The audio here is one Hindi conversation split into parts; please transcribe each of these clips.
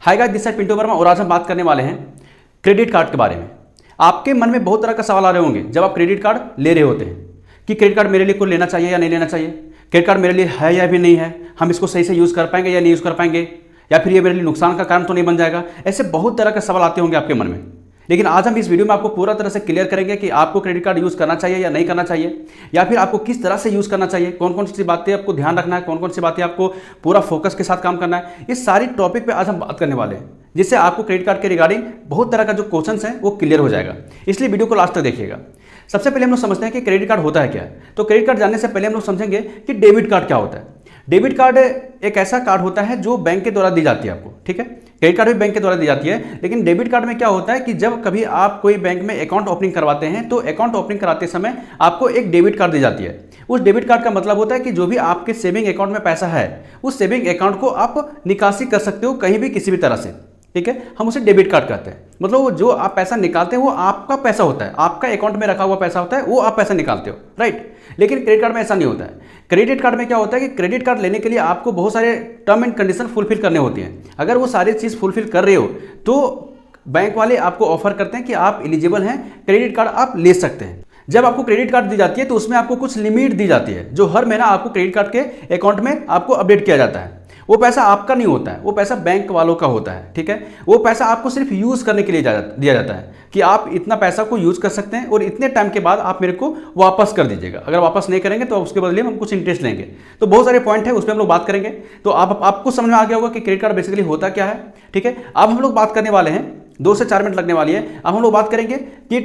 Hi guys, this side Pintu Verma और आज हम बात करने वाले हैं क्रेडिट कार्ड के बारे में। आपके मन में बहुत तरह का सवाल आ रहे होंगे जब आप क्रेडिट कार्ड ले रहे होते हैं कि क्रेडिट कार्ड मेरे लिए को लेना चाहिए या नहीं लेना चाहिए, क्रेडिट कार्ड मेरे लिए है या भी नहीं है, हम इसको सही से यूज़ कर पाएंगे या नहीं यूज़ कर पाएंगे, या फिर ये मेरे लिए नुकसान का कारण तो नहीं बन जाएगा। ऐसे बहुत तरह के सवाल आते होंगे आपके मन में। लेकिन आज हम इस वीडियो में आपको पूरा तरह से क्लियर करेंगे कि आपको क्रेडिट कार्ड यूज़ करना चाहिए या नहीं करना चाहिए, या फिर आपको किस तरह से यूज़ करना चाहिए, कौन कौन सी बातें आपको ध्यान रखना है, कौन कौन सी बातें आपको पूरा फोकस के साथ काम करना है। इस सारी टॉपिक पे आज हम बात करने वाले हैं, जिससे आपको क्रेडिट कार्ड के रिगार्डिंग बहुत तरह का जो क्वेश्चंस हैं वो क्लियर हो जाएगा। इसलिए वीडियो को लास्ट तक देखिएगा। सबसे पहले हम लोग समझते हैं कि क्रेडिट कार्ड होता है क्या। तो क्रेडिट कार्ड जानने से पहले हम लोग समझेंगे कि डेबिट कार्ड क्या होता है। डेबिट कार्ड एक ऐसा कार्ड होता है जो बैंक के द्वारा दी जाती है आपको, ठीक है। क्रेडिट कार्ड भी बैंक के द्वारा दी जाती है, लेकिन डेबिट कार्ड में क्या होता है कि जब कभी आप कोई बैंक में अकाउंट ओपनिंग करवाते हैं तो अकाउंट ओपनिंग कराते समय आपको एक डेबिट कार्ड दी जाती है। उस डेबिट कार्ड का मतलब होता है कि जो भी आपके सेविंग अकाउंट में पैसा है उस सेविंग अकाउंट को आप निकासी कर सकते हो कहीं भी किसी भी तरह से, ठीक है। हम उसे डेबिट कार्ड कहते हैं। मतलब वो जो आप पैसा निकालते हैं वो आपका पैसा होता है, आपका अकाउंट में रखा हुआ पैसा होता है, वो आप पैसा निकालते हो, राइट। लेकिन क्रेडिट कार्ड में ऐसा नहीं होता है। क्रेडिट कार्ड में क्या होता है कि क्रेडिट कार्ड लेने के लिए आपको बहुत सारे टर्म एंड कंडीशन फुलफिल करने होती हैं। अगर वो सारी चीज़ फुलफिल कर रहे हो तो बैंक वाले आपको ऑफर करते हैं कि आप एलिजिबल हैं, क्रेडिट कार्ड आप ले सकते हैं। जब आपको क्रेडिट कार्ड दी जाती है तो उसमें आपको कुछ लिमिट दी जाती है, जो हर महीना आपको क्रेडिट कार्ड के अकाउंट में आपको अपडेट किया जाता है। वो पैसा आपका नहीं होता है, वो पैसा बैंक वालों का होता है, ठीक है। वो पैसा आपको सिर्फ यूज़ करने के लिए दिया जाता है कि आप इतना पैसा को यूज़ कर सकते हैं और इतने टाइम के बाद आप मेरे को वापस कर दीजिएगा। अगर वापस नहीं करेंगे तो उसके बदले हम कुछ इंटरेस्ट लेंगे। तो बहुत सारे पॉइंट है, उस पर हम लोग बात करेंगे। तो आपको समझ में आ गया होगा कि क्रेडिट कार्ड बेसिकली होता क्या है, ठीक है। अब हम लोग बात करने वाले हैं, 2 से 4 मिनट लगने वाली है। अब हम लोग बात करेंगे कि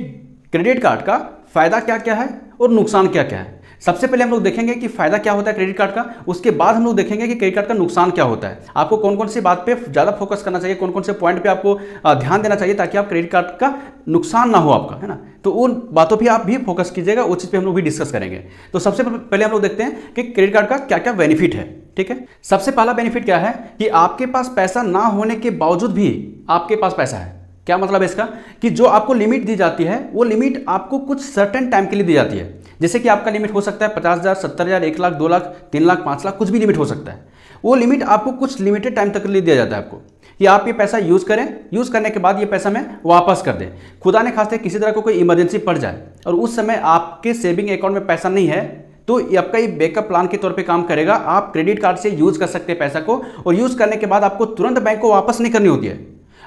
क्रेडिट कार्ड का फायदा क्या क्या है और नुकसान क्या क्या है। सबसे पहले हम लोग देखेंगे कि फायदा क्या होता है क्रेडिट कार्ड का, उसके बाद हम लोग देखेंगे कि क्रेडिट कार्ड का नुकसान क्या होता है। आपको कौन कौन सी बात पे ज़्यादा फोकस करना चाहिए, कौन कौन से पॉइंट पे आपको ध्यान देना चाहिए ताकि आप क्रेडिट कार्ड का नुकसान ना हो आपका, है ना। तो उन बातों पे आप भी फोकस कीजिएगा, उस चीज़ पे हम लोग भी डिस्कस करेंगे। तो सबसे पहले हम लोग देखते हैं कि क्रेडिट कार्ड का क्या क्या बेनिफिट है, ठीक है। सबसे पहला बेनिफिट क्या है कि आपके पास पैसा ना होने के बावजूद भी आपके पास पैसा है। क्या मतलब है इसका कि जो आपको लिमिट दी जाती है वो लिमिट आपको कुछ सर्टेन टाइम के लिए दी जाती है। जैसे कि आपका लिमिट हो सकता है 50,000, 70,000, 1 लाख, 2 लाख, 3 लाख, 5 लाख, कुछ भी लिमिट हो सकता है। वो लिमिट आपको कुछ लिमिटेड टाइम तक के लिए दिया जाता है आपको कि आप ये पैसा यूज़ करें, यूज़ करने के बाद ये पैसा मैं वापस कर दें। खुदा ने खास्ते किसी तरह को कोई इमरजेंसी पड़ जाए और उस समय आपके सेविंग अकाउंट में पैसा नहीं है तो ये आपका ये बैकअप प्लान के तौर पे काम करेगा। आप क्रेडिट कार्ड से यूज़ कर सकते हैं पैसा को, और यूज़ करने के बाद आपको तुरंत बैंक को वापस नहीं करनी होती है।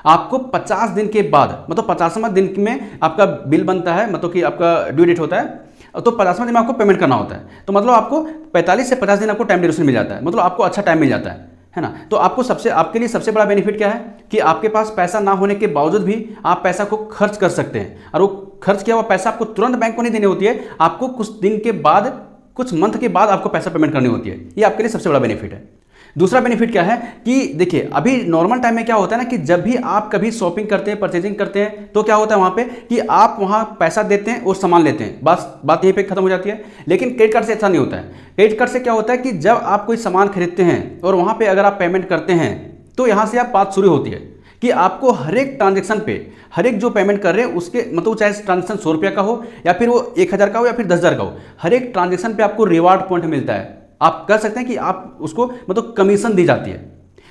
आपको 50 दिन के बाद, मतलब 50वां दिन में आपका बिल बनता है, मतलब कि आपका ड्यू डेट होता है, तो 50वां दिन में आपको पेमेंट करना होता है। तो मतलब आपको 45 से 50 दिन आपको टाइम ड्यूरेशन मिल जाता है, मतलब आपको अच्छा टाइम मिल जाता है ना। तो आपके लिए सबसे बड़ा बेनिफिट क्या है कि आपके पास पैसा ना होने के बावजूद भी आप पैसा को खर्च कर सकते हैं, और वो खर्च किया हुआ पैसा आपको तुरंत बैंक को नहीं देनी होती है, आपको कुछ दिन के बाद, कुछ मंथ के बाद आपको पैसा पेमेंट करनी होती है। ये आपके लिए सबसे बड़ा बेनिफिट है। दूसरा बेनिफिट क्या है कि देखिए, अभी नॉर्मल टाइम में क्या होता है ना कि जब भी आप कभी शॉपिंग करते हैं, परचेजिंग करते हैं, तो क्या होता है वहां पे कि आप वहां पैसा देते हैं और सामान लेते हैं, बस बात यहीं पे खत्म हो जाती है। लेकिन क्रेडिट कार्ड से ऐसा नहीं होता है। क्रेडिट कार्ड से क्या होता है कि जब आप कोई सामान खरीदते हैं और वहां पर अगर आप पेमेंट करते हैं तो यहां से आप बात शुरू होती है कि आपको हर एक ट्रांजेक्शन पे, हर एक जो पेमेंट कर रहे हैं उसके, मतलब चाहे ट्रांजेक्शन 100 रुपये का हो या फिर वो 1000 का हो या फिर 10,000 का हो, हर एक ट्रांजेक्शन पे आपको रिवार्ड पॉइंट मिलता है। आप कह सकते हैं कि आप उसको, मतलब कमीशन दी जाती है।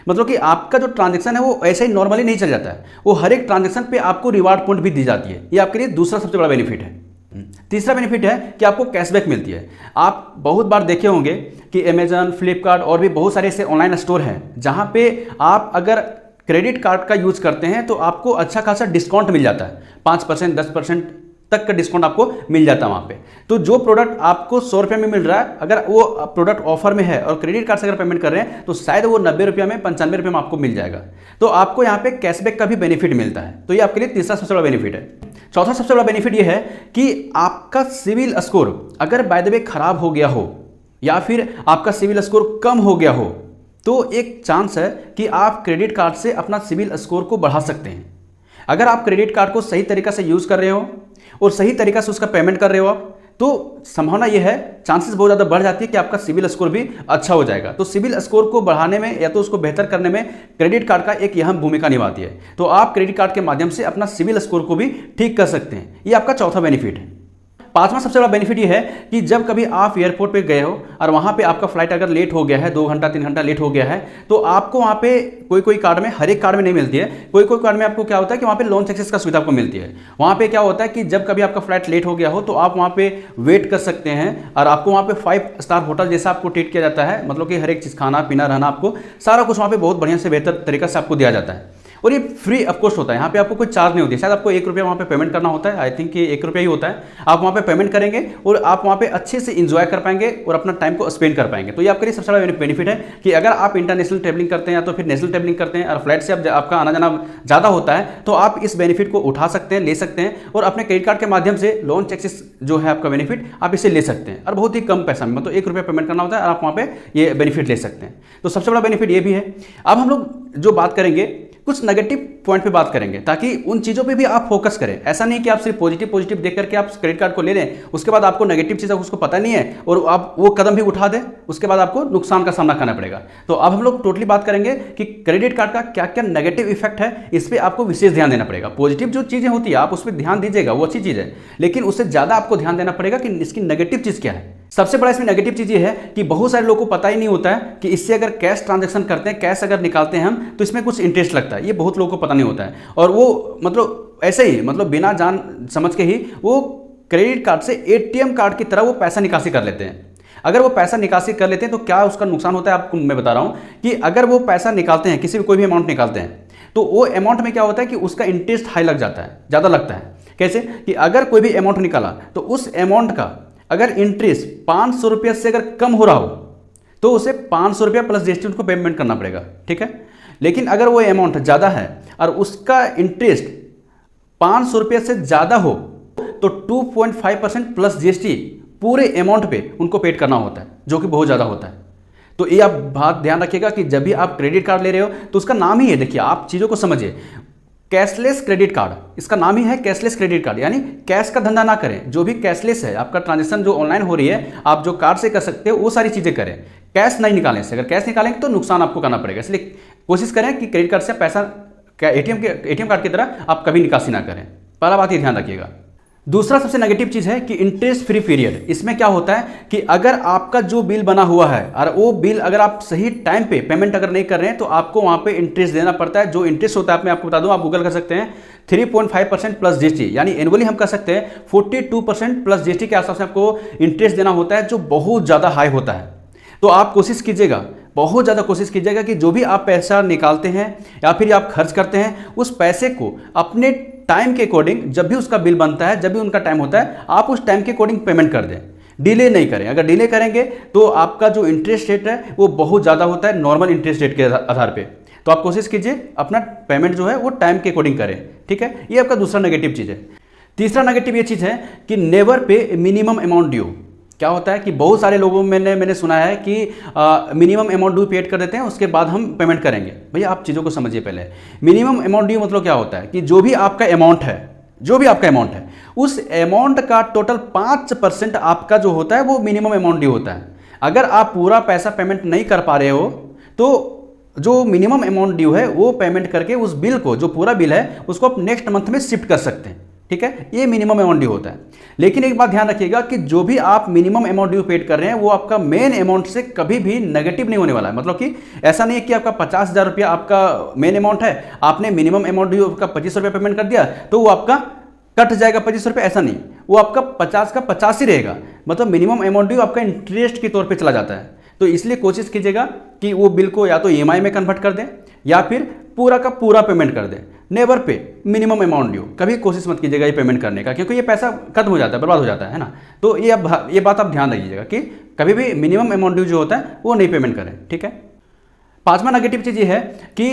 मतलब कि आपका जो ट्रांजेक्शन है वो ऐसे ही नॉर्मली नहीं चल जाता है, वो हर एक ट्रांजेक्शन पे आपको रिवार्ड पॉइंट भी दी जाती है। ये आपके लिए दूसरा सबसे बड़ा बेनिफिट है। तीसरा बेनिफिट है कि आपको कैशबैक मिलती है। आप बहुत बार देखे होंगे कि अमेजन, फ्लिपकार्ट और भी बहुत सारे ऐसे ऑनलाइन स्टोर हैं जहां पे आप अगर क्रेडिट कार्ड का यूज करते हैं तो आपको अच्छा खासा डिस्काउंट मिल जाता है। 5%, 10% तक का डिस्काउंट आपको मिल जाता है वहां पे। तो जो प्रोडक्ट आपको 100 रुपये में मिल रहा है, अगर वो प्रोडक्ट ऑफर में है और क्रेडिट कार्ड से अगर पेमेंट कर रहे हैं तो शायद वो 90 रुपये में, 95 रुपये में आपको मिल जाएगा। तो आपको यहाँ पे कैशबैक का भी बेनिफिट मिलता है। तो ये आपके लिए तीसरा सबसे बड़ा बेनिफिट है। चौथा सबसे बड़ा बेनिफिट ये है कि आपका सिविल स्कोर अगर बाय द वे खराब हो गया हो या फिर आपका सिविल स्कोर कम हो गया हो तो एक चांस है कि आप क्रेडिट कार्ड से अपना सिविल स्कोर को बढ़ा सकते हैं। अगर आप क्रेडिट कार्ड को सही तरीका से यूज कर रहे हो और सही तरीका से उसका पेमेंट कर रहे हो आप, तो संभावना यह है, चांसेस बहुत ज़्यादा बढ़ जाती है कि आपका सिविल स्कोर भी अच्छा हो जाएगा। तो सिविल स्कोर को बढ़ाने में या तो उसको बेहतर करने में क्रेडिट कार्ड का एक अहम भूमिका निभाती है। तो आप क्रेडिट कार्ड के माध्यम से अपना सिविल स्कोर को भी ठीक कर सकते हैं। ये आपका चौथा बेनिफिट है। पांचवा सबसे बड़ा बेनिफिट ये है कि जब कभी आप एयरपोर्ट पे गए हो और वहाँ पे आपका फ्लाइट अगर लेट हो गया है, 2 घंटा 3 घंटा लेट हो गया है, तो आपको वहाँ पे कोई कार्ड में, हर एक कार्ड में नहीं मिलती है, कोई कार्ड में आपको क्या होता है कि वहाँ पे लॉन्च एक्सेस का सुविधा आपको मिलती है। वहाँ पे क्या होता है कि जब कभी आपका फ्लाइट लेट हो गया हो तो आप वहाँ पे वेट कर सकते हैं और आपको वहाँ पे 5 स्टार होटल जैसा आपको ट्रीट किया जाता है, मतलब कि हर एक चीज़, खाना पीना रहना, आपको सारा कुछ वहाँ पे बहुत बढ़िया से बेहतर तरीके से आपको दिया जाता है। और ये फ्री ऑफ कॉस्ट होता है, यहाँ पे आपको कोई चार्ज नहीं होती है। शायद आपको 1 रुपया वहाँ पे पेमेंट करना होता है, आई थिंक ये 1 रुपया ही होता है। आप वहाँ पे पेमेंट करेंगे और आप वहाँ पे अच्छे से इंजॉय कर पाएंगे और अपना टाइम को स्पेंड कर पाएंगे। तो ये आपके लिए सबसे बड़ा बेनिफिट है कि अगर आप इंटरनेशनल ट्रैवलिंग करते हैं या तो फिर नेशनल ट्रैवलिंग करते हैं और फ्लाइट से आपका आना जाना ज़्यादा होता है, तो आप इस बेनिफिट को उठा सकते हैं, ले सकते हैं और अपने क्रेडिट कार्ड के माध्यम से लॉन्च एक्सेस जो है आपका बेनिफिट, आप इसे ले सकते हैं और बहुत ही कम पैसा में, मतलब 1 रुपया पेमेंट करना होता है और आप वहाँ पे ये बेनिफिट ले सकते हैं। तो सबसे बड़ा बेनिफिट ये भी है। अब हम लोग जो बात करेंगे कुछ नेगेटिव पॉइंट पे बात करेंगे ताकि उन चीज़ों पे भी आप फोकस करें। ऐसा नहीं कि आप सिर्फ पॉजिटिव देख करके आप क्रेडिट कार्ड को ले लें, उसके बाद आपको नेगेटिव चीज़ उसको पता नहीं है और आप वो कदम भी उठा दें, उसके बाद आपको नुकसान का सामना करना पड़ेगा। तो अब हम लोग टोटली बात करेंगे कि क्रेडिट कार्ड का क्या क्या नेगेटिव इफेक्ट है, इस पर आपको विशेष ध्यान देना पड़ेगा। पॉजिटिव जो चीज़ें होती है आप उस पर ध्यान दीजिएगा, वो अच्छी चीज़ है, लेकिन उससे ज़्यादा आपको ध्यान देना पड़ेगा कि इसकी नेगेटिव चीज़ क्या है। सबसे बड़ा इसमें नेगेटिव चीज़ ये है कि बहुत सारे लोगों को पता ही नहीं होता है कि इससे अगर कैश ट्रांजैक्शन करते हैं, कैश अगर निकालते हैं हम, तो इसमें कुछ इंटरेस्ट लगता है। ये बहुत लोगों को पता नहीं होता है और वो मतलब ऐसे ही, मतलब बिना जान समझ के ही वो क्रेडिट कार्ड से एटीएम कार्ड की तरह वो पैसा निकासी कर लेते हैं। अगर वो पैसा निकासी कर लेते हैं तो क्या उसका नुकसान होता है आपको मैं बता रहा हूँ कि अगर वो पैसा निकालते हैं, किसी भी कोई भी अमाउंट निकालते हैं, तो वो अमाउंट में क्या होता है कि उसका इंटरेस्ट हाई लग जाता है, ज़्यादा लगता है। कैसे कि अगर कोई भी अमाउंट निकाला तो उस अमाउंट का अगर इंटरेस्ट 500 रुपये से अगर कम हो रहा हो तो उसे 500 रुपया प्लस जीएसटी उनको पेमेंट करना पड़ेगा, ठीक है। लेकिन अगर वो अमाउंट ज़्यादा है और उसका इंटरेस्ट 500 रुपये से ज़्यादा हो तो 2.5% प्लस जीएसटी पूरे अमाउंट पे उनको पेड करना होता है, जो कि बहुत ज़्यादा होता है। तो ये आप बात ध्यान रखिएगा कि जब भी आप क्रेडिट कार्ड ले रहे हो तो उसका नाम ही है, देखिए आप चीज़ों को समझिए, कैशलेस क्रेडिट कार्ड, इसका नाम ही है कैशलेस क्रेडिट कार्ड, यानी कैश का धंधा ना करें। जो भी कैशलेस है, आपका ट्रांजैक्शन जो ऑनलाइन हो रही है, आप जो कार्ड से कर सकते हो वो सारी चीज़ें करें, कैश नहीं निकालें से। अगर कैश निकालेंगे तो नुकसान आपको करना पड़ेगा, इसलिए कोशिश करें कि क्रेडिट कार्ड से पैसा एटीएम कार्ड की तरह आप कभी निकासी ना करें। पहला बात ये ध्यान रखिएगा। दूसरा सबसे नेगेटिव चीज़ है कि इंटरेस्ट फ्री पीरियड। इसमें क्या होता है कि अगर आपका जो बिल बना हुआ है और वो बिल अगर आप सही टाइम पे पेमेंट अगर नहीं कर रहे हैं तो आपको वहाँ पे इंटरेस्ट देना पड़ता है। जो इंटरेस्ट होता है मैं आपको बता दूँ, आप गूगल कर सकते हैं, 3.5% प्लस जीएसटी, यानी एनुअली हम कर सकते हैं 42% प्लस जीएसटी के आसपास आपको इंटरेस्ट देना होता है, जो बहुत ज़्यादा हाई होता है। तो आप कोशिश कीजिएगा, बहुत ज़्यादा कोशिश कीजिएगा कि जो भी आप पैसा निकालते हैं या फिर आप खर्च करते हैं, उस पैसे को अपने टाइम के अकॉर्डिंग, जब भी उसका बिल बनता है, जब भी उनका टाइम होता है, आप उस टाइम के अकॉर्डिंग पेमेंट कर दें, डिले नहीं करें। अगर डिले करेंगे तो आपका जो इंटरेस्ट रेट है वो बहुत ज़्यादा होता है नॉर्मल इंटरेस्ट रेट के आधार पे। तो आप कोशिश कीजिए अपना पेमेंट जो है वो टाइम के अकॉर्डिंग करें, ठीक है। ये आपका दूसरा नेगेटिव चीज़ है। तीसरा नेगेटिव ये चीज़ है कि नेवर पे मिनिमम अमाउंट ड्यू। क्या होता है कि बहुत सारे लोगों में मैंने सुना है कि मिनिमम अमाउंट ड्यू पेड कर देते हैं, उसके बाद हम पेमेंट करेंगे। भैया आप चीज़ों को समझिए पहले। मिनिमम अमाउंट ड्यू मतलब क्या होता है कि जो भी आपका अमाउंट है, उस अमाउंट का टोटल 5% आपका जो होता है वो मिनिमम अमाउंट ड्यू होता है। अगर आप पूरा पैसा पेमेंट नहीं कर पा रहे हो तो जो मिनिमम अमाउंट ड्यू है वो पेमेंट करके उस बिल को, जो पूरा बिल है, उसको आप नेक्स्ट मंथ में शिफ्ट कर सकते हैं, ठीक है। ये मिनिमम अमाउंट ड्यू होता है। लेकिन एक बात ध्यान रखिएगा कि जो भी आप मिनिमम अमाउंट ड्यू पेड कर रहे हैं वो आपका मेन अमाउंट से कभी भी नेगेटिव नहीं होने वाला है। मतलब कि ऐसा नहीं है कि आपका 50,000 रुपया आपका मेन अमाउंट है, आपने मिनिमम अमाउंट ड्यू का 25 रुपया पेमेंट कर दिया तो वो आपका कट जाएगा 25 रुपये, ऐसा नहीं, वो आपका 50 का 50 ही रहेगा। मतलब मिनिमम अमाउंट ड्यू आपका इंटरेस्ट के तौर पर चला जाता है। तो इसलिए कोशिश कीजिएगा कि वो बिल को या तो ईएमआई में कन्वर्ट कर दें या फिर पूरा का पूरा पेमेंट कर दें। नेवर पे मिनिमम अमाउंट ड्यू, कभी कोशिश मत कीजिएगा ये पेमेंट करने का, क्योंकि ये पैसा खत्म हो जाता है, बर्बाद हो जाता है ना। तो ये बात आप ध्यान रखिएगा कि कभी भी मिनिमम अमाउंट ड्यू जो होता है वो नहीं पेमेंट करें, ठीक है। पांचवा नेगेटिव चीज़ ये है कि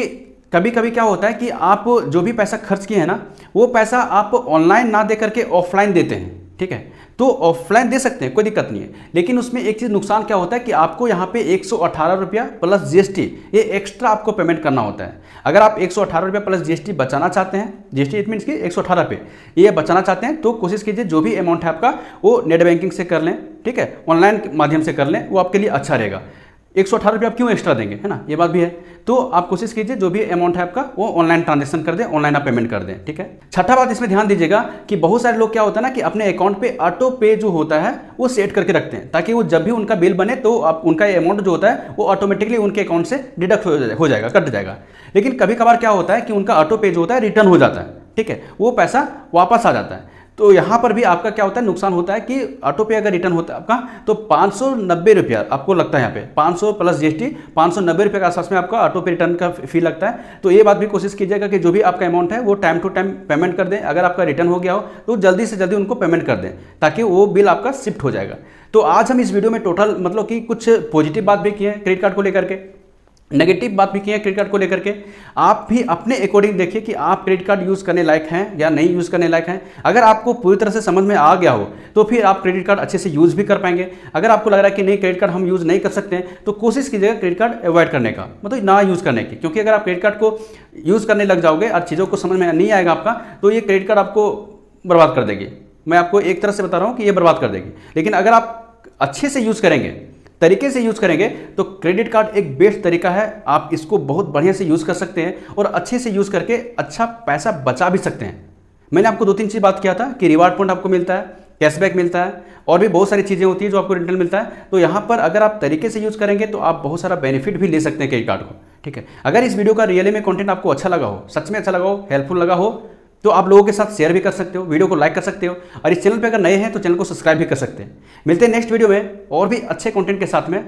कभी कभी क्या होता है कि आप जो भी पैसा खर्च किए हैं ना, वो पैसा आप ऑनलाइन ना दे करके ऑफलाइन देते हैं, ठीक है। तो ऑफलाइन दे सकते हैं, कोई दिक्कत नहीं है, लेकिन उसमें एक चीज़ नुकसान क्या होता है कि आपको यहाँ पे 118 रुपया प्लस जीएसटी ये एक्स्ट्रा आपको पेमेंट करना होता है। अगर आप 118 रुपया प्लस जीएसटी बचाना चाहते हैं, जीएसटी इट मीन्स कि 118 पे ये बचाना चाहते हैं, तो कोशिश कीजिए जो भी अमाउंट है आपका वो नेट बैंकिंग से कर लें, ठीक है, ऑनलाइन माध्यम से कर लें, वो आपके लिए अच्छा रहेगा। 118 आप क्यों एक्स्ट्रा देंगे, है ना, ये बात भी है। तो आप कोशिश कीजिए जो भी अमाउंट है आपका वो ऑनलाइन ट्रांजेक्शन कर दें, ऑनलाइन आप पेमेंट कर दें, ठीक है। छठा बात इसमें ध्यान दीजिएगा कि बहुत सारे लोग क्या होता है ना कि अपने अकाउंट पे ऑटो पे जो होता है वो सेट करके रखते हैं, ताकि वो जब भी उनका बिल बने तो आप उनका अमाउंट जो होता है वो ऑटोमेटिकली उनके अकाउंट से डिडक्ट हो जाएगा, कट जाएगा। लेकिन कभी कभार क्या होता है कि उनका ऑटो पे जो होता है रिटर्न हो जाता है, ठीक है, वो पैसा वापस आ जाता है। तो यहाँ पर भी आपका क्या होता है, नुकसान होता है कि ऑटो पे अगर रिटर्न होता है आपका तो 590 रुपया आपको लगता है, यहाँ पे 500 प्लस GST 590 रुपये के आसपास में आपका ऑटो पे रिटर्न का फी लगता है। तो ये बात भी कोशिश कीजिएगा कि जो भी आपका अमाउंट है वो टाइम टू टाइम पेमेंट कर दें। अगर आपका रिटर्न हो गया हो तो जल्दी से जल्दी उनको पेमेंट कर दें, ताकि वो बिल आपका शिफ्ट हो जाएगा। तो आज हम इस वीडियो में टोटल मतलब कि कुछ पॉजिटिव बात भी की है क्रेडिट कार्ड को लेकर के, नेगेटिव बात भी की है क्रेडिट कार्ड को लेकर के। आप भी अपने अकॉर्डिंग देखिए कि आप क्रेडिट कार्ड यूज़ करने लायक हैं या नहीं यूज़ करने लायक हैं। अगर आपको पूरी तरह से समझ में आ गया हो तो फिर आप क्रेडिट कार्ड अच्छे से यूज़ भी कर पाएंगे। अगर आपको लग रहा है कि नहीं क्रेडिट कार्ड हम यूज़ नहीं कर सकते हैं तो कोशिश कीजिएगा क्रेडिट कार्ड अवॉइड करने का, मतलब ना यूज़ करने की, क्योंकि अगर आप क्रेडिट कार्ड को यूज़ करने लग जाओगे और चीज़ों को समझ में नहीं आएगा आपका तो ये क्रेडिट कार्ड आपको बर्बाद कर देगी। मैं आपको एक तरह से बता रहा हूँ कि ये बर्बाद कर देगी। लेकिन अगर आप अच्छे से यूज़ करेंगे, तरीके से यूज़ करेंगे तो क्रेडिट कार्ड एक बेस्ट तरीका है। आप इसको बहुत बढ़िया से यूज़ कर सकते हैं और अच्छे से यूज़ करके अच्छा पैसा बचा भी सकते हैं। मैंने आपको 2-3 चीज़ बात किया था कि रिवार्ड पॉइंट आपको मिलता है, कैशबैक मिलता है और भी बहुत सारी चीज़ें होती है जो आपको रिटर्न मिलता है। तो यहाँ पर अगर आप तरीके से यूज़ करेंगे तो आप बहुत सारा बेनिफिट भी ले सकते हैं क्रेडिट कार्ड को, ठीक है। अगर इस वीडियो का रियली में कंटेंट आपको अच्छा लगा हो, सच में अच्छा लगा हो, हेल्पफुल लगा हो, तो आप लोगों के साथ शेयर भी कर सकते हो, वीडियो को लाइक कर सकते हो और इस चैनल पे अगर नए हैं तो चैनल को सब्सक्राइब भी कर सकते हैं। मिलते हैं नेक्स्ट वीडियो में और भी अच्छे कंटेंट के साथ में।